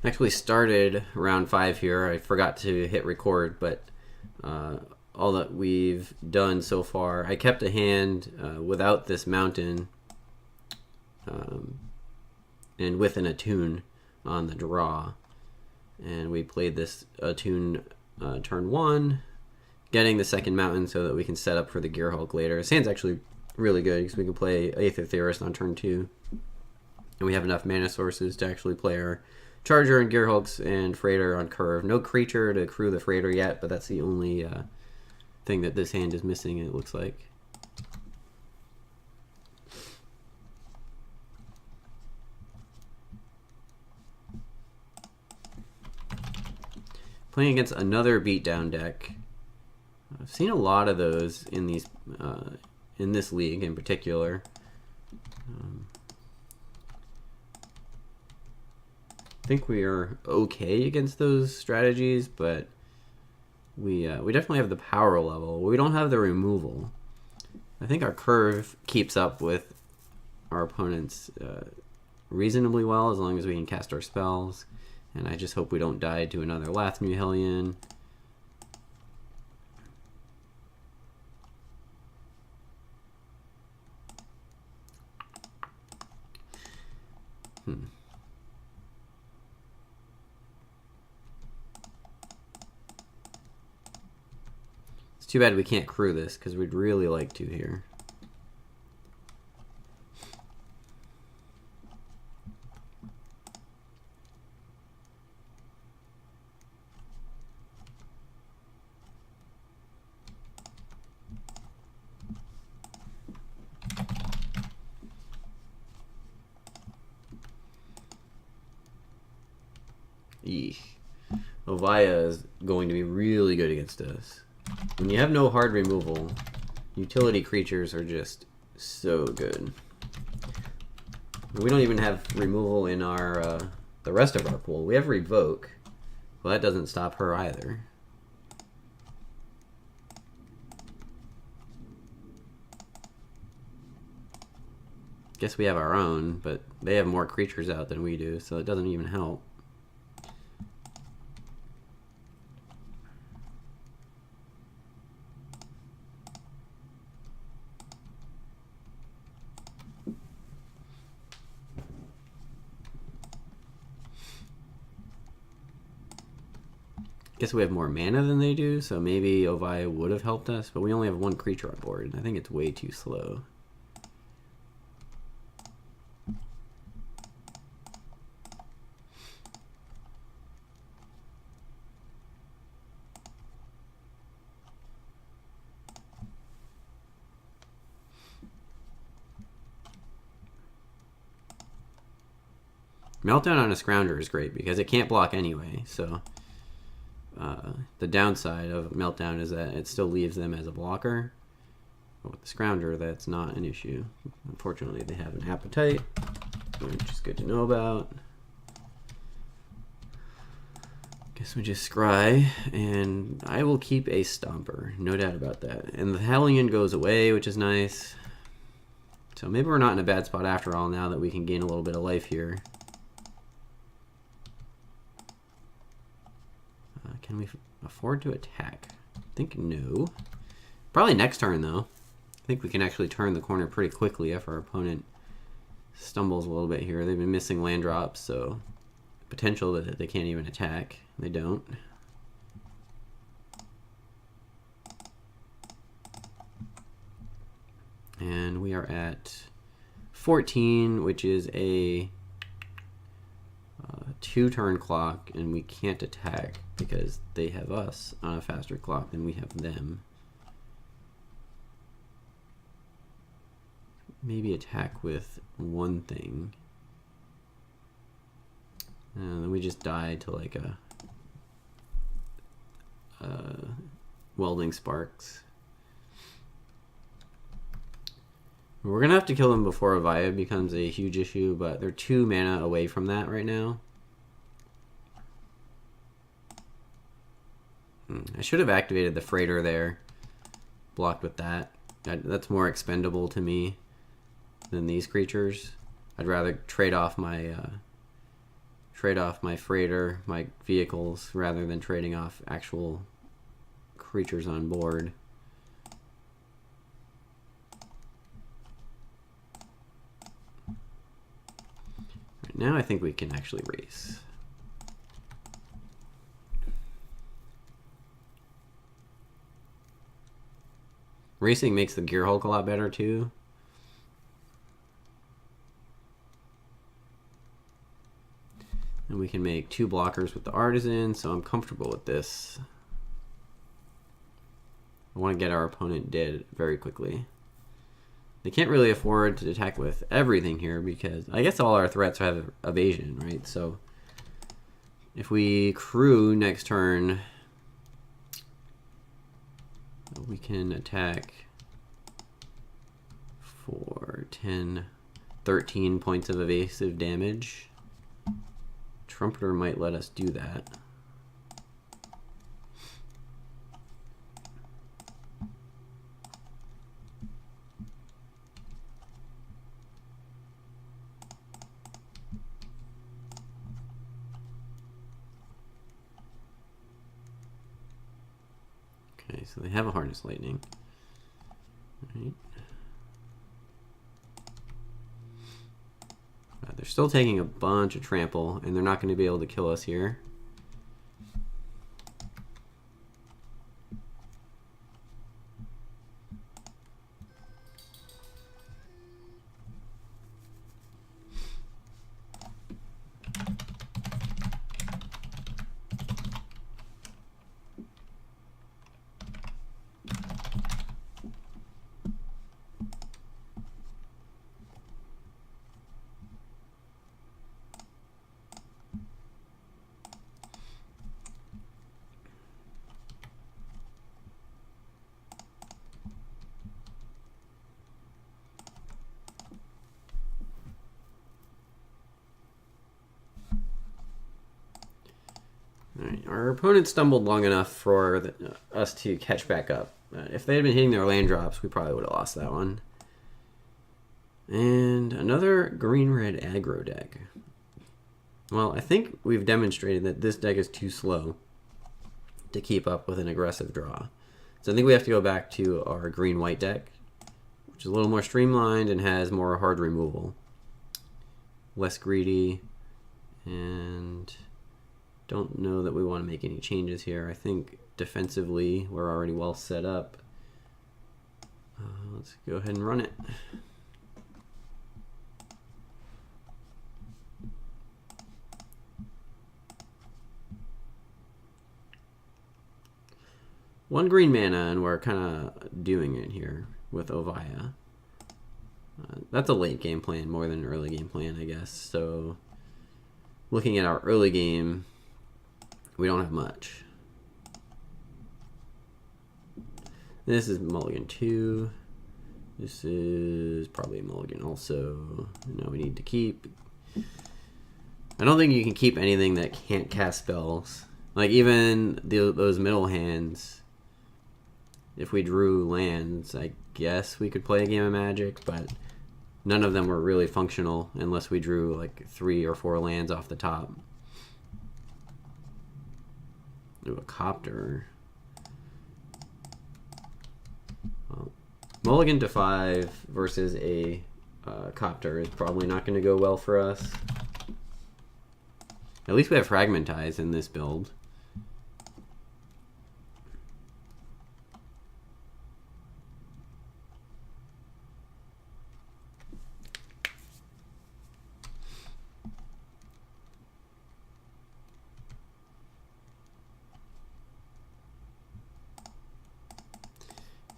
Actually started round 5 here. I forgot to hit record, but all that we've done so far, I kept a hand without this mountain and with an attune on the draw. And we played this attune turn 1, getting the second mountain so that we can set up for the Gear Hulk later. This hand's actually really good because we can play Aether Theorist on turn 2. And we have enough mana sources to actually play our Charger and Gear Hulks and Freighter on curve. No creature to crew the Freighter yet, but that's the only thing that this hand is missing, it looks like. Playing against another beatdown deck. I've seen a lot of those in these in this league in particular. I think we are okay against those strategies, but we definitely have the power level. We don't have the removal. I think our curve keeps up with our opponents reasonably well as long as we can cast our spells. And I just hope we don't die to another Lathnu Hellion. It's too bad we can't crew this because we'd really like to here. Eesh. Ovaya is going to be really good against us. When you have no hard removal, utility creatures are just so good. We don't even have removal in our the rest of our pool. We have Revoke. Well, that doesn't stop her either. Guess we have our own, but they have more creatures out than we do, so it doesn't even help. Guess we have more mana than they do, so maybe Ovaya would have helped us, but we only have one creature on board, and I think it's way too slow. Meltdown on a Scrounger is great because it can't block anyway, so the downside of Meltdown is that it still leaves them as a blocker. But with the Scrounger, that's not an issue. Unfortunately, they have an Appetite, which is good to know about. Guess we just scry, and I will keep a Stomper, no doubt about that. And the Hellion goes away, which is nice. So maybe we're not in a bad spot after all now that we can gain a little bit of life here. Can we afford to attack? I think no. Probably next turn, though. I think we can actually turn the corner pretty quickly if our opponent stumbles a little bit here. They've been missing land drops, so potential that they can't even attack. They don't. And we are at 14, which is a 2-turn clock, and we can't attack because they have us on a faster clock than we have them. Maybe attack with one thing. And then we just die to like a welding sparks. We're gonna have to kill them before Ovaya becomes a huge issue, but they're 2 mana away from that right now. I should have activated the Freighter there. Blocked with that. That's more expendable to me than these creatures. I'd rather trade off my trade off my freighter, my vehicles, rather than trading off actual creatures on board. Right now I think we can actually race. Racing makes the gear Hulk a lot better too. And we can make 2 blockers with the artisan, so I'm comfortable with this. I want to get our opponent dead very quickly. They can't really afford to attack with everything here because I guess all our threats have evasion, right? So if we crew next turn, we can attack for 10, 13 points of evasive damage. Trumpeter might let us do that. Okay, so they have a harness lightning. All right. They're still taking a bunch of trample, and they're not going to be able to kill us here. Alright, our opponent stumbled long enough for us to catch back up. If they had been hitting their land drops, we probably would have lost that one. And another green-red aggro deck. Well, I think we've demonstrated that this deck is too slow to keep up with an aggressive draw. So I think we have to go back to our green-white deck, which is a little more streamlined and has more hard removal. Less greedy, and don't know that we want to make any changes here. I think defensively we're already well set up. Let's go ahead and run it. One green mana and we're kind of doing it here with Ovaya. That's a late game plan more than an early game plan, I guess. So looking at our early game, we don't have much. This is mulligan 2. This is probably a mulligan also. No, we need to keep. I don't think you can keep anything that can't cast spells. Like even those middle hands, if we drew lands, I guess we could play a game of Magic, but none of them were really functional unless we drew like 3 or 4 lands off the top. Ooh, a copter. Well, mulligan to 5 versus a copter is probably not going to go well for us. At least we have Fragmentize in this build.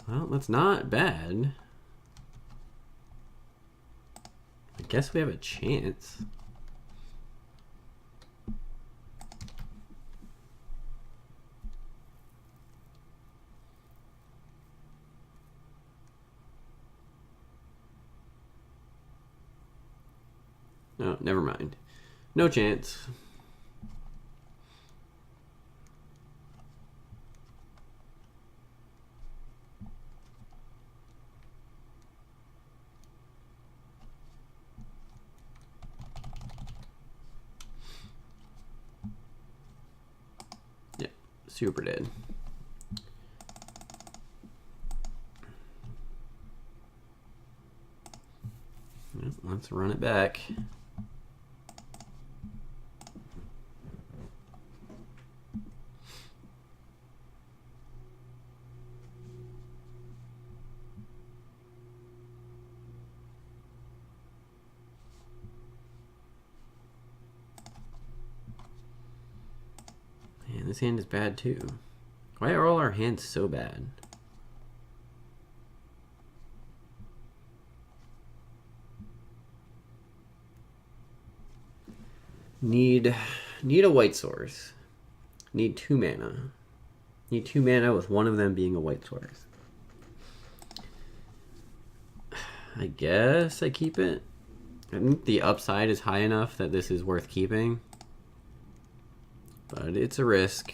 Well, that's not bad. I guess we have a chance. Oh, never mind. No chance. Super dead. Let's run it back. Man, this hand is bad too. Why are all our hands so bad? Need a white source. Need 2 mana. Need 2 mana with one of them being a white source. I guess I keep it. I think the upside is high enough that this is worth keeping. But it's a risk.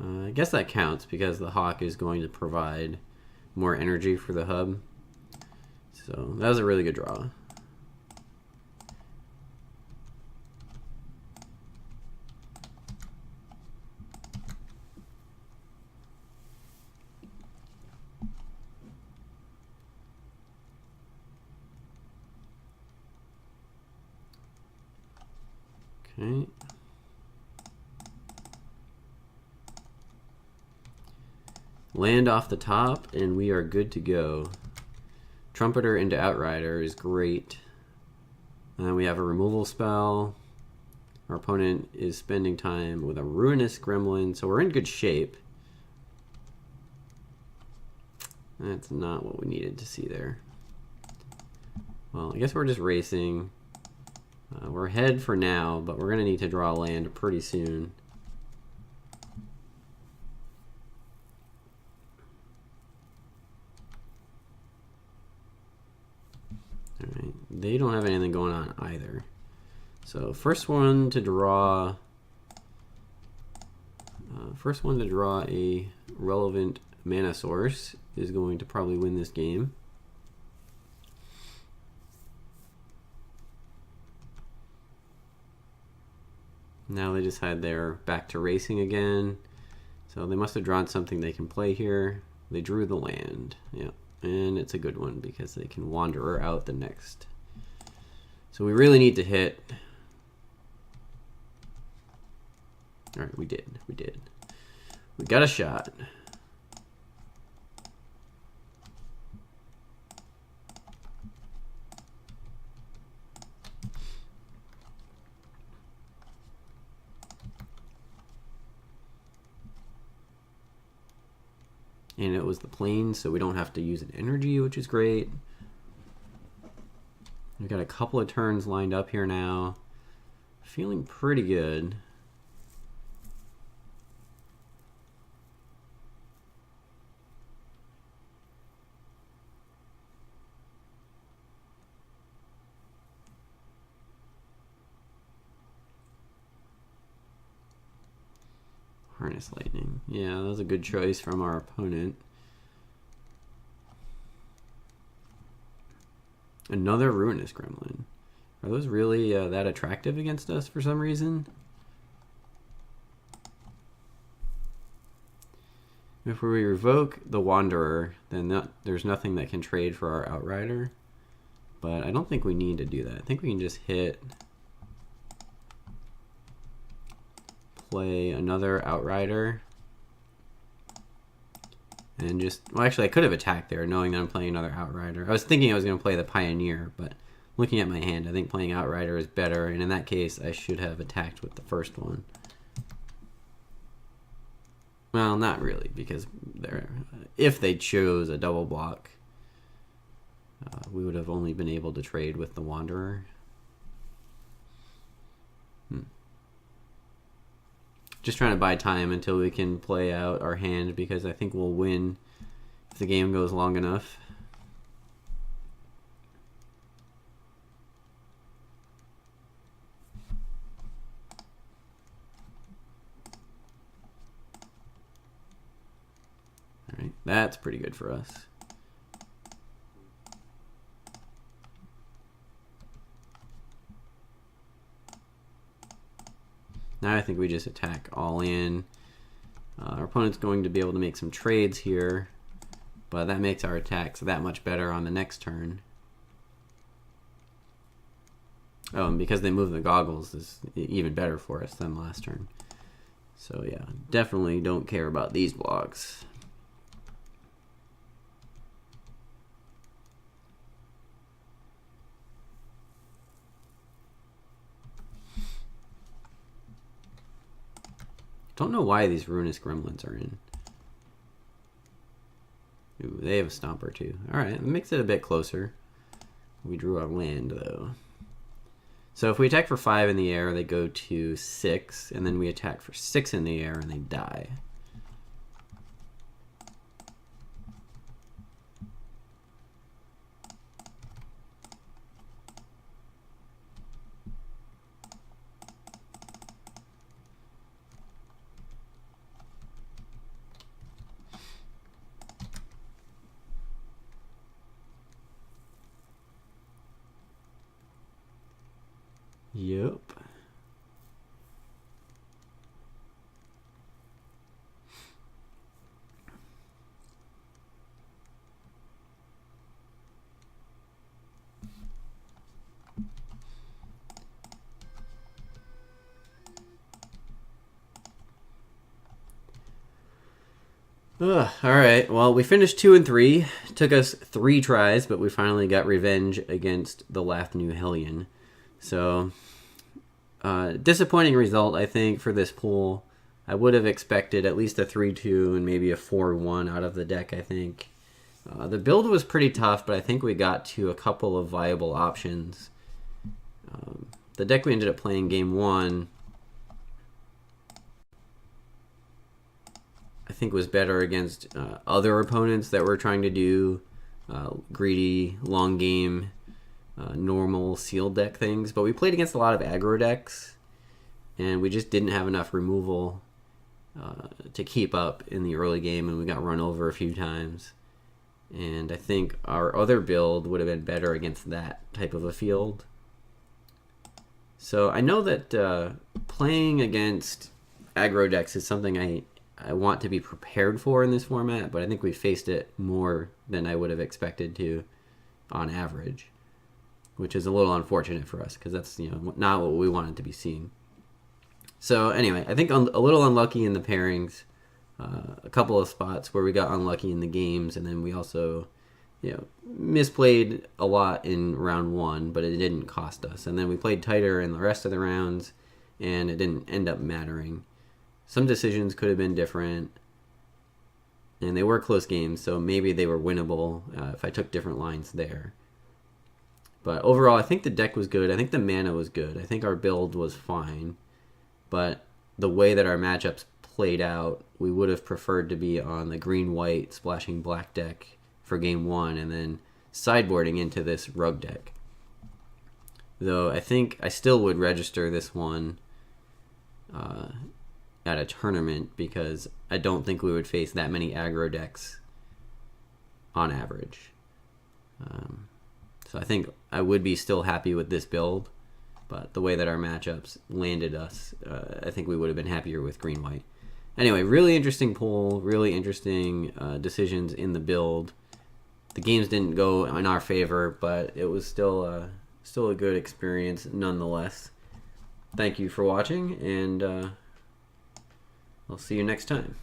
I guess that counts because the Hawk is going to provide more energy for the hub. So that was a really good draw. Okay. Land off the top, and we are good to go. Trumpeter into Outrider is great. And then we have a removal spell. Our opponent is spending time with a Ruinous Gremlin, so we're in good shape. That's not what we needed to see there. Well, I guess we're just racing. We're ahead for now, but we're going to need to draw land pretty soon. Alright, they don't have anything going on either. So first one to draw a relevant mana source is going to probably win this game. Now they decide they're back to racing again. So they must have drawn something they can play here. They drew the land. Yeah. And it's a good one because they can Wanderer out the next. So we really need to hit. All right, we did. We did. We got a shot. And it was the plane, so we don't have to use an energy, which is great. We've got a couple of turns lined up here now. Feeling pretty good. Harness Lightning. Yeah, that was a good choice from our opponent. Another Ruinous Gremlin. Are those really that attractive against us for some reason? If we revoke the Wanderer, then there's nothing that can trade for our Outrider. But I don't think we need to do that. I think we can just hit... play another Outrider. And just... well, actually, I could have attacked there, knowing that I'm playing another Outrider. I was thinking I was going to play the Pioneer, but looking at my hand, I think playing Outrider is better. And in that case, I should have attacked with the first one. Well, not really, because if they chose a double block, we would have only been able to trade with the Wanderer. Just trying to buy time until we can play out our hand, because I think we'll win if the game goes long enough. All right. Okay, that's pretty good for us. Now I think we just attack all in. Our opponent's going to be able to make some trades here, but that makes our attacks that much better on the next turn. Oh, and because they move the goggles is even better for us than last turn. So yeah, definitely don't care about these blocks. Don't know why these Ruinous Gremlins are in. Ooh, they have a Stomper too. Alright, it makes it a bit closer. We drew our land though. So if we attack for 5 in the air, they go to 6, and then we attack for 6 in the air and they die. Yep. Alright, well, we finished 2 and 3. It took us 3 tries, but we finally got revenge against the Lathnu Hellion. So, disappointing result, I think, for this pool. I would have expected at least a 3-2 and maybe a 4-1 out of the deck, I think. The build was pretty tough, but I think we got to a couple of viable options. The deck we ended up playing game 1, I think was better against other opponents that were trying to do greedy, long game, normal sealed deck things. But we played against a lot of aggro decks, and we just didn't have enough removal to keep up in the early game, and we got run over a few times. And I think our other build would have been better against that type of a field. So I know that playing against aggro decks is something I want to be prepared for in this format, but I think we faced it more than I would have expected to on average, which is a little unfortunate for us because that's not what we wanted to be seeing. So anyway, I think a little unlucky in the pairings, a couple of spots where we got unlucky in the games, and then we also misplayed a lot in round 1, but it didn't cost us. And then we played tighter in the rest of the rounds, and it didn't end up mattering. Some decisions could have been different, and they were close games, so maybe they were winnable if I took different lines there. But overall, I think the deck was good. I think the mana was good. I think our build was fine. But the way that our matchups played out, we would have preferred to be on the green-white splashing black deck for game 1 and then sideboarding into this rug deck. Though I think I still would register this one at a tournament because I don't think we would face that many aggro decks on average. So I think I would be still happy with this build, but the way that our matchups landed us, I think we would have been happier with green-white. Anyway, really interesting poll, really interesting decisions in the build. The games didn't go in our favor, but it was still a good experience nonetheless. Thank you for watching, and I'll see you next time.